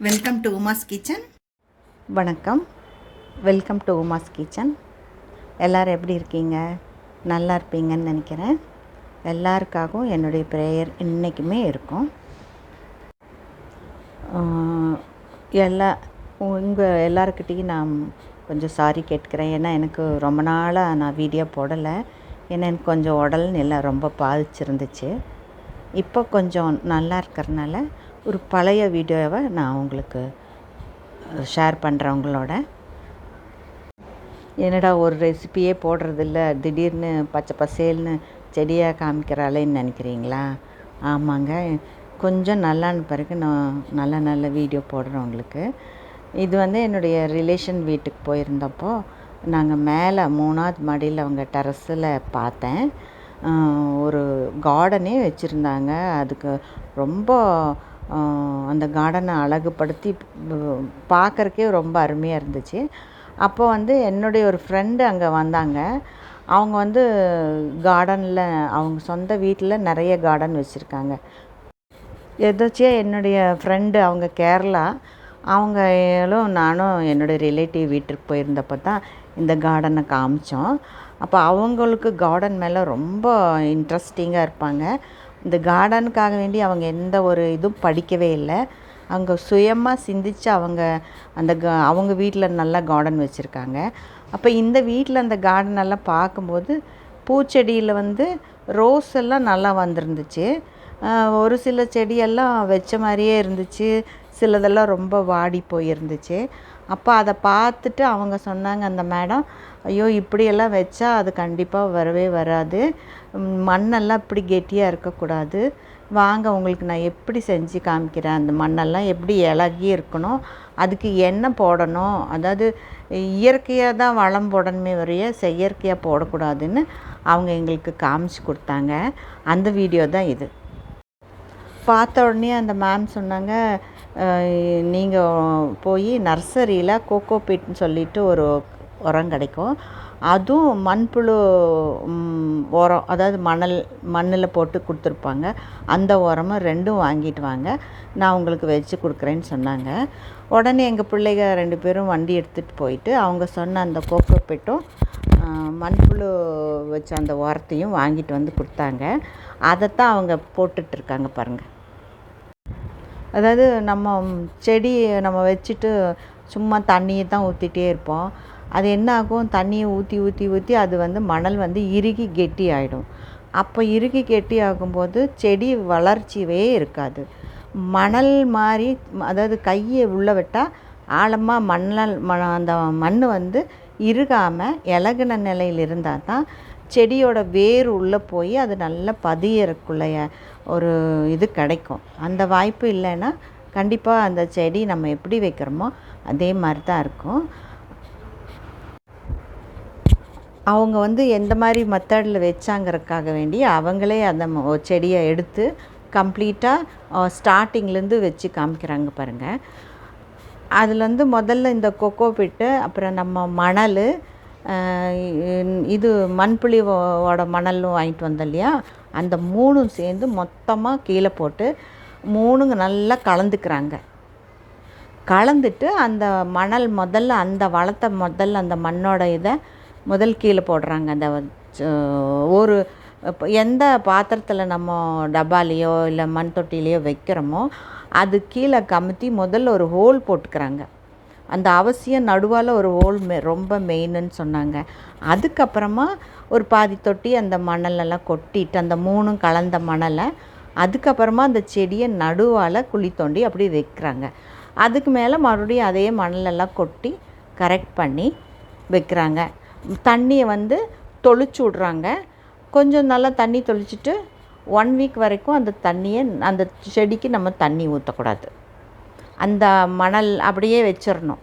Welcome to Uma's kitchen. வணக்கம். Welcome to Uma's kitchen. எல்லோரும் எப்படி இருக்கீங்க? நல்லா இருப்பீங்கன்னு நினைக்கிறேன். எல்லாருக்காகவும் என்னுடைய ப்ரேயர் இன்றைக்குமே இருக்கும். உங்கள் எல்லாருக்கிட்டேயும் நான் கொஞ்சம் சாரி கேட்குறேன். ஏன்னா எனக்கு ரொம்ப நாளாக நான் வீடியோ போடலை. ஏன்னா எனக்கு கொஞ்சம் உடல்நிலை ரொம்ப பாதிச்சிருந்துச்சு. இப்போ கொஞ்சம் நல்லா இருக்கிறதுனால ஒரு பழைய வீடியோவை நான் உங்களுக்கு ஷேர் பண்ணுறேன் உங்களோட. என்னடா ஒரு ரெசிபியே போடுறதில்ல, திடீர்னு பச்சை பசேல்னு செடியாக காமிக்கிறாளேன்னு நினைக்கிறீங்களா? ஆமாங்க, கொஞ்சம் நல்லான்னு பிறகு நான் நல்ல வீடியோ போடுறேன் உங்களுக்கு. இது என்னுடைய ரிலேஷன் வீட்டுக்கு போயிருந்தப்போ நாங்கள் மேலே 3வது மாடியில் அவங்க டெரஸில் பார்த்தேன். ஒரு கார்டனே வச்சுருந்தாங்க. அதுக்கு ரொம்ப அந்த கார்டனை அழகுபடுத்தி பார்க்குறக்கே ரொம்ப அருமையாக இருந்துச்சு. அப்போ என்னுடைய ஒரு ஃப்ரெண்டு அங்கே வந்தாங்க. அவங்க கார்டனில் அவங்க சொந்த வீட்டில் நிறைய கார்டன் வச்சுருக்காங்க. எதாச்சியாக என்னுடைய ஃப்ரெண்டு அவங்க கேரளா, அவங்களும் நானும் என்னுடைய ரிலேட்டிவ் வீட்டுக்கு போயிருந்தப்போ தான் இந்த கார்டனை காமிச்சோம். அப்போ அவங்களுக்கு கார்டன் மேலே ரொம்ப இன்ட்ரெஸ்டிங்காக இருப்பாங்க. இந்த கார்டனுக்காக வேண்டி அவங்க எந்த ஒரு இதுவும் படிக்கவே இல்லை. அவங்க சுயமாக சிந்தித்து அவங்க வீட்டில் நல்லா கார்டன் வச்சுருக்காங்க. அப்போ இந்த வீட்டில் அந்த கார்டனெல்லாம் பார்க்கும்போது பூச்செடியில் ரோஸ் எல்லாம் நல்லா வந்திருந்துச்சு. ஒரு சில செடியெல்லாம் வச்ச மாதிரியே இருந்துச்சு, சிலதெல்லாம் ரொம்ப வாடி போயிருந்துச்சு. அப்போ அதை பார்த்துட்டு அவங்க சொன்னாங்க, அந்த மேடம், ஐயோ இப்படியெல்லாம் வச்சா அது கண்டிப்பாக வரவே வராது, மண்ணெல்லாம் இப்படி கெட்டியாக இருக்கக்கூடாது, வாங்க உங்களுக்கு நான் எப்படி செஞ்சு காமிக்கிறேன், அந்த மண்ணெல்லாம் எப்படி இலகி இருக்கணும், அதுக்கு என்ன போடணும், அதாவது இயற்கையாக தான் வளம் போடணுமே வரைய செயற்கையாக போடக்கூடாதுன்னு அவங்க எங்களுக்கு காமிச்சு கொடுத்தாங்க. அந்த வீடியோ தான் இது. பார்த்த உடனே அந்த மேம் சொன்னாங்க, நீங்கள் போய் நர்சரியில் கோகோ பீட்னு சொல்லிட்டு ஒரு உரம் கிடைக்கும், அதுவும் மண்புழு உரம், அதாவது மண்ணில் போட்டு கொடுத்துருப்பாங்க, அந்த உரமும் 2ம் வாங்கிட்டு வாங்க, நான் உங்களுக்கு வச்சு கொடுக்குறேன்னு சொன்னாங்க. உடனே எங்கள் பிள்ளைங்க 2 பேரும் வண்டி எடுத்துகிட்டு போயிட்டு அவங்க சொன்ன அந்த கோகோ பீட்டும் மண்புழு வச்ச அந்த உரத்தையும் வாங்கிட்டு கொடுத்தாங்க. அதைத்தான் அவங்க போட்டுட்ருக்காங்க பாருங்கள். அதாவது நம்ம செடி நம்ம வச்சுட்டு சும்மா தண்ணியை தான் ஊற்றிட்டே இருப்போம். அது என்ன ஆகும், தண்ணியை ஊற்றி அது மணல் இறுகி கெட்டி ஆகிடும். அப்போ இறுகி கெட்டி ஆகும்போது செடி வளர்ச்சியே இருக்காது. மணல் மாதிரி, அதாவது கையை உள்ளே விட்டால் ஆழமாக அந்த மண் இறுகாமல் இலகுன நிலையில் இருந்தால் தான் செடியோட வேர் உள்ளே போய் அது நல்லா பதியறக்குள்ளைய ஒரு இது கிடைக்கும். அந்த வாய்ப்பு இல்லைன்னா கண்டிப்பாக அந்த செடி நம்ம எப்படி வைக்கிறோமோ அதே மாதிரி தான் இருக்கும். அவங்க எந்த மாதிரி மெத்தடில் வச்சாங்கிறதுக்காக வேண்டி அவங்களே அந்த செடியை எடுத்து கம்ப்ளீட்டாக ஸ்டார்டிங்லேருந்து வச்சு காமிக்கிறாங்க பாருங்கள். அதில் முதல்ல இந்த கொக்கோ பிட்டு, அப்புறம் நம்ம மணல், இது மண்புழியோட மணலும் வாங்கிட்டு வந்தோம் இல்லையா, அந்த 3ம் சேர்ந்து மொத்தமாக கீழே போட்டு 3 நல்லா கலந்துக்கிறாங்க. கலந்துட்டு அந்த மணல் முதல்ல அந்த வளத்தை அந்த மண்ணோட இதை கீழே போடுறாங்க. அந்த ஒரு எந்த பாத்திரத்தில் நம்ம டப்பாலேயோ இல்லை மண் தொட்டிலேயோ வைக்கிறோமோ அது கீழே கமுத்தி முதல்ல ஒரு ஹோல் போட்டுக்கிறாங்க. அந்த அவசியம் நடுவால் ஒரு ஹோல் ரொம்ப மெயின்னு சொன்னாங்க. அதுக்கப்புறமா ஒரு பாதி தொட்டி அந்த மணலெல்லாம் கொட்டிட்டு அந்த 3ம் கலந்த மணலை அதுக்கப்புறமா அந்த செடியை நடுவால் குழி தோண்டி அப்படி வைக்கிறாங்க. அதுக்கு மேலே மறுபடியும் அதே மணலெல்லாம் கொட்டி கரெக்ட் பண்ணி வைக்கிறாங்க. தண்ணியை தொளிச்சு விட்றாங்க. கொஞ்சம் நல்லா தண்ணி தொளிச்சுட்டு 1 வீக் வரைக்கும் அந்த தண்ணியை அந்த செடிக்கு நம்ம தண்ணி ஊற்றக்கூடாது. அந்த மணல் அப்படியே வச்சிடணும்.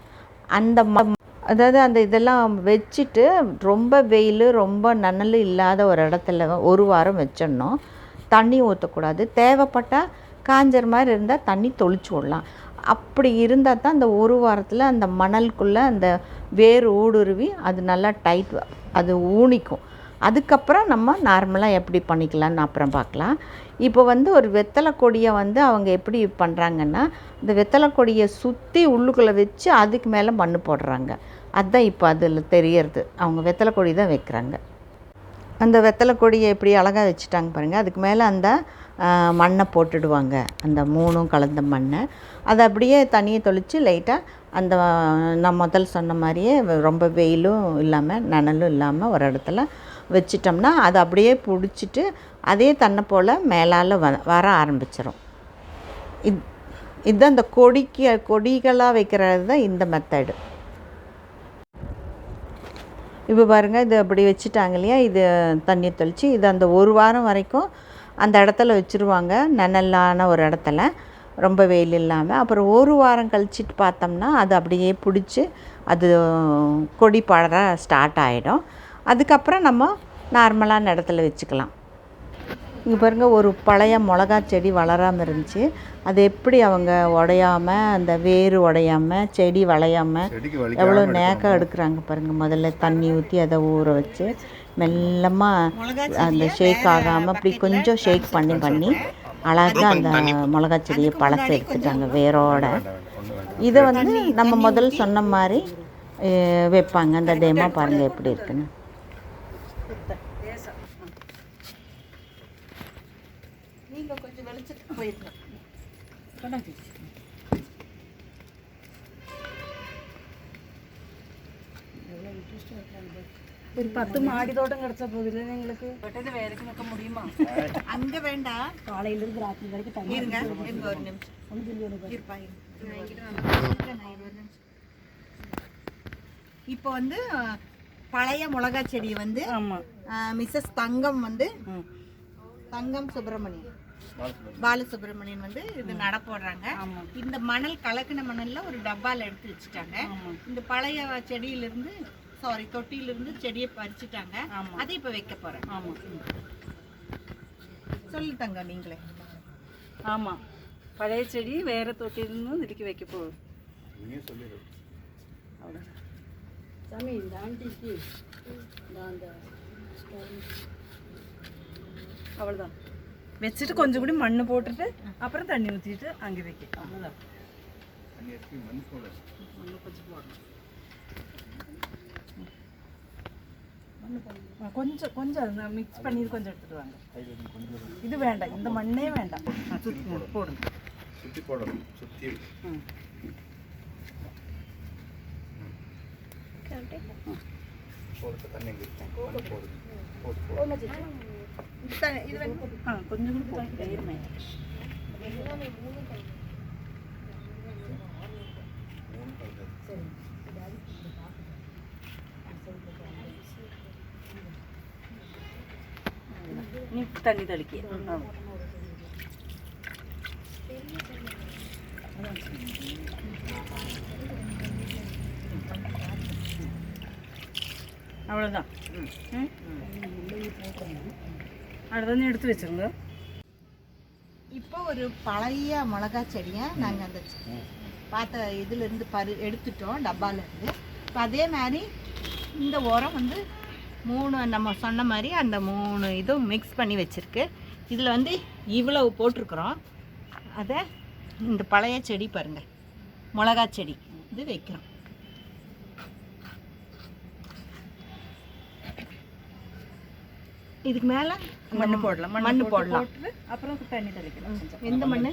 அதாவது அந்த இதெல்லாம் வச்சுட்டு ரொம்ப வெயில் ரொம்ப நனல் இல்லாத ஒரு இடத்துல 1 வாரம் வச்சிடணும். தண்ணி ஊற்றக்கூடாது. தேவைப்பட்டால் காஞ்சற மாதிரி இருந்தால் தண்ணி தொளிச்சு விடலாம். அப்படி இருந்தால் தான் அந்த 1 வாரத்தில் அந்த மணலுக்குள்ளே அந்த வேர் ஊடுருவி அது நல்லா டைட், அது ஊனிக்கும். அதுக்கப்புறம் நம்ம நார்மலாக எப்படி பண்ணிக்கலான்னு அப்புறம் பார்க்கலாம். இப்போ வந்து ஒரு வெத்தலை கொடியை வந்து அவங்க எப்படி பண்ணுறாங்கன்னா, இந்த வெத்தலை கொடியை சுற்றி உள்ளுக்குள்ளே வச்சு அதுக்கு மேலே மண் போடுறாங்க. அதுதான் இப்போ அதில் தெரியறது. அவங்க வெத்தலை கொடி தான் வைக்கிறாங்க. அந்த வெத்தலை கொடியை எப்படி அழகாக வச்சுட்டாங்க பாருங்கள். அதுக்கு மேலே அந்த மண்ணை போட்டுடுவாங்க, அந்த 3ம் கலந்த மண்ணை. அதை அப்படியே தண்ணியை தெளித்து லைட்டாக அந்த நான் முதல் சொன்ன மாதிரியே ரொம்ப வெயிலும் இல்லாமல் நனலும் இல்லாமல் ஒரு இடத்துல வச்சிட்டோம்னா அது அப்படியே பிடிச்சிட்டு அதே தன்னை போல் மேலால் வர ஆரம்பிச்சிடும். இதுதான் இந்த கொடிகளாக வைக்கிறது தான் இந்த மெத்தடு. இப்போ பாருங்கள், இது அப்படி வச்சுட்டாங்க இல்லையா, இது தண்ணியை தெளித்து இது அந்த 1 வாரம் வரைக்கும் அந்த இடத்துல வச்சுருவாங்க, நனலான ஒரு இடத்துல, ரொம்ப வெயில் இல்லாமல். அப்புறம் 1 வாரம் கழிச்சிட்டு பார்த்தோம்னா அது அப்படியே பிடிச்சி அது கொடி படர ஸ்டார்ட் ஆகிடும். அதுக்கப்புறம் நம்ம நார்மலான இடத்துல வச்சுக்கலாம். இங்கே பாருங்கள், ஒரு பழைய மிளகா செடி வளராமல் இருந்துச்சு. அது எப்படி அவங்க உடையாமல், அந்த வேர் உடையாமல், செடி வளையாமல் எவ்வளோ நேக்காக எடுக்கிறாங்க பாருங்கள். முதல்ல தண்ணி ஊற்றி அதை ஊற வச்சு மெல்லமாக அந்த ஷேக் ஆகாமல் அப்படி கொஞ்சம் ஷேக் பண்ணி அழகாக அந்த மிளகா செடியை பழத்தை எடுத்துட்டாங்க வேரோட. இதை வந்து நம்ம முதல்ல சொன்ன மாதிரி வைப்பாங்க. அந்த டேமா பாருங்கள் எப்படி இருக்குன்னு. நீங்கள் கொஞ்சம் வெளிச்சத்துக்கு போயிருக்கோம். ஒரு 10 மாடி தோட்டம் கிடைச்ச போகுது எங்களுக்கு. வெட்டது வேலைக்கு நிற்க முடியுமா? அங்கே வேண்டாம், காலையிலேருந்து ராத்திரி வரைக்கும் தண்ணி இருங்க. ஒரு நிமிஷம் இப்போ வந்து பழைய மிளகா செடி வந்து மிஸ்ஸஸ் தங்கம் வந்து தங்கம் சுப்பிரமணியன் பாலசுப்ரமணியன் வந்து இது நட போடுறாங்க. இந்த மணல் கலக்கின மணல்ல ஒரு டப்பால எடுத்து வச்சுட்டாங்க. இந்த பழைய செடியிலிருந்து தொட்டியிலிருந்து செடியை பறிச்சுட்டாங்க. அதை இப்ப வைக்க போறேன். சொல்லு தங்க நீங்களே. ஆமா, பழைய செடி வேற தொட்டியிலிருந்து இதுக்கு வைக்க போகுது. சாமி இந்த ஆண்டிக்கு அவ்வளோதான் வச்சுட்டு கொஞ்சம் கூட மண் போட்டுட்டு அப்புறம் தண்ணி ஊற்றிட்டு அங்கே வைக்க. அவ்வளோதான், மண் கொஞ்சம் போடணும். கொஞ்சம் கொஞ்சம் மிக்ஸ் பண்ணி கொஞ்சம் எடுத்துட்டு வாங்க. இது வேண்டாம், இந்த மண்ணே வேண்டாம். சுற்றி போடுங்க, சுற்றி போடணும். சுற்றி கொஞ்சம் கூட போடுங்க. நீ தண்ணி தெளிக்க அவ்வளோதான். அடுத்த எடுத்து வச்சுருங்க. இப்போ ஒரு பழைய மிளகா செடியை நாங்கள் அந்த பார்த்த இதுலேருந்து எடுத்துட்டோம் டப்பாலேருந்து. இப்போ அதே மாதிரி இந்த உரம் வந்து 3 நம்ம சொன்ன மாதிரி அந்த 3 இதுவும் மிக்ஸ் பண்ணி வச்சுருக்கு. இதில் வந்து இவ்வளவு போட்டிருக்குறோம். அதை இந்த பழைய செடி பாருங்கள், மிளகா செடி இது வைக்கிறோம். இதுக்கு மேலே மண் போடலாம். மண் போடலாம். அப்புறம் தண்ணி தெளிக்கலாம். எந்த மண்?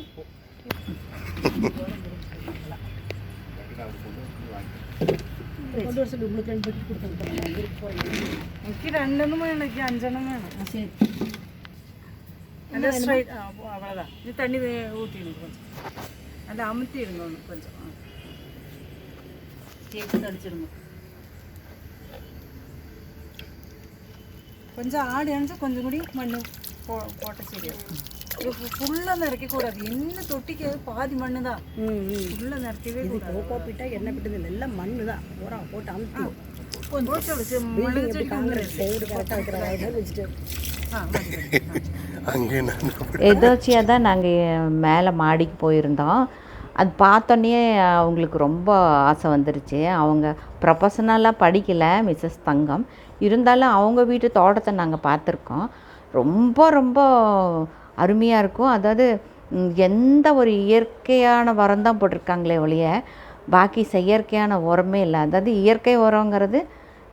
கொண்டு வருஷம் உங்களுக்கு 2 பெட்டி கொடுத்துருக்கேன். எனக்கு 2 வேணும், எனக்கு 5 வேணும். சரி, அந்த ஸ்ட்ரைட் அவ்வளோதான். இது தண்ணி ஊற்றிடுங்க கொஞ்சம், அதை அமுத்திடுங்க ஒன்று கொஞ்சம் தேய்ச்சி தடிச்சிடுங்க. கொஞ்சம் ஆடி அணிச்சா கொஞ்சம் கூடி மண் போட்ட சரி. ஃபுல்லாக நிறக்கக்கூடாது. என்ன தொட்டிக்கு பாதி மண்ணு தான், ஃபுல்லாக நிறக்கவே கூடாது. போட்டா எண்ணெய் பிட்டது எல்லாம் மண்ணு தான். போட்டு அமுத்தி எதோச்சியாக தான் நாங்கள் மேலே மாடிக்கு போயிருந்தோம். அது பார்த்தோன்னே அவங்களுக்கு ரொம்ப ஆசை வந்துருச்சு. அவங்க ப்ரொஃபஷனலாக படிக்கலை மிஸ்ஸஸ் தங்கம். இருந்தாலும் அவங்க வீட்டு தோட்டத்தை நாங்கள் பார்த்துருக்கோம். ரொம்ப ரொம்ப அருமையாக இருக்கும். அதாவது எந்த ஒரு இயற்கையான உரம் தான் போட்டிருக்காங்களே ஒழிய பாக்கி செயற்கையான உரமே இல்லை. அதாவது இயற்கை உரங்கிறது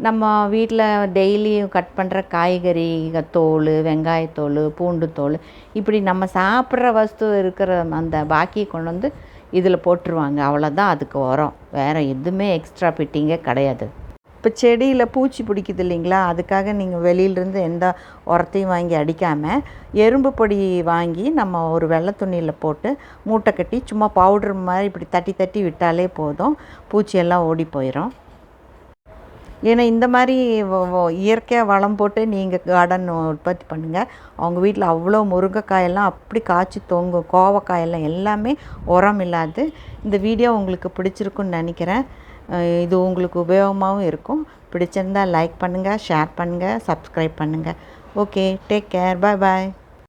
நம்ம வீட்டில் டெய்லியும் கட் பண்ணுற காய்கறி தோல், வெங்காயத்தோல், பூண்டு தோல், இப்படி நம்ம சாப்பிட்ற வஸ்து இருக்கிற அந்த பாக்கியை கொண்டு வந்து இதில் போட்டுருவாங்க. அவ்வளோதான் அதுக்கு உரம். வேறு எதுவுமே எக்ஸ்ட்ரா ஃபிட்டிங்கே கிடையாது. இப்போ செடியில் பூச்சி பிடிக்குது இல்லைங்களா, அதுக்காக நீங்கள் வெளியிலேருந்து எந்த உரத்தையும் வாங்கி அடிக்காமல் எறும்பு பொடி வாங்கி நம்ம ஒரு வெள்ளை துணியில் போட்டு மூட்டை கட்டி சும்மா பவுட்ரு மாதிரி இப்படி தட்டி தட்டி விட்டாலே போதும், பூச்சியெல்லாம் ஓடி போயிடும். ஏன்னா இந்த மாதிரி இயற்கையாக வளம் போட்டு நீங்கள் கார்டன் உற்பத்தி பண்ணுங்கள். அவங்க வீட்டில் அவ்வளோ முருங்கைக்காயெல்லாம் அப்படி காய்ச்சி தொங்கும். கோவக்காயெல்லாம் எல்லாமே உரம் இல்லாது. இந்த வீடியோ உங்களுக்கு பிடிச்சிருக்குன்னு நினைக்கிறேன். இது உங்களுக்கு உபயோகமாகவும் இருக்கும். பிடிச்சிருந்தால் லைக் பண்ணுங்கள், ஷேர் பண்ணுங்கள், சப்ஸ்கிரைப் பண்ணுங்கள். ஓகே, டேக் கேர், பாய் பாய்.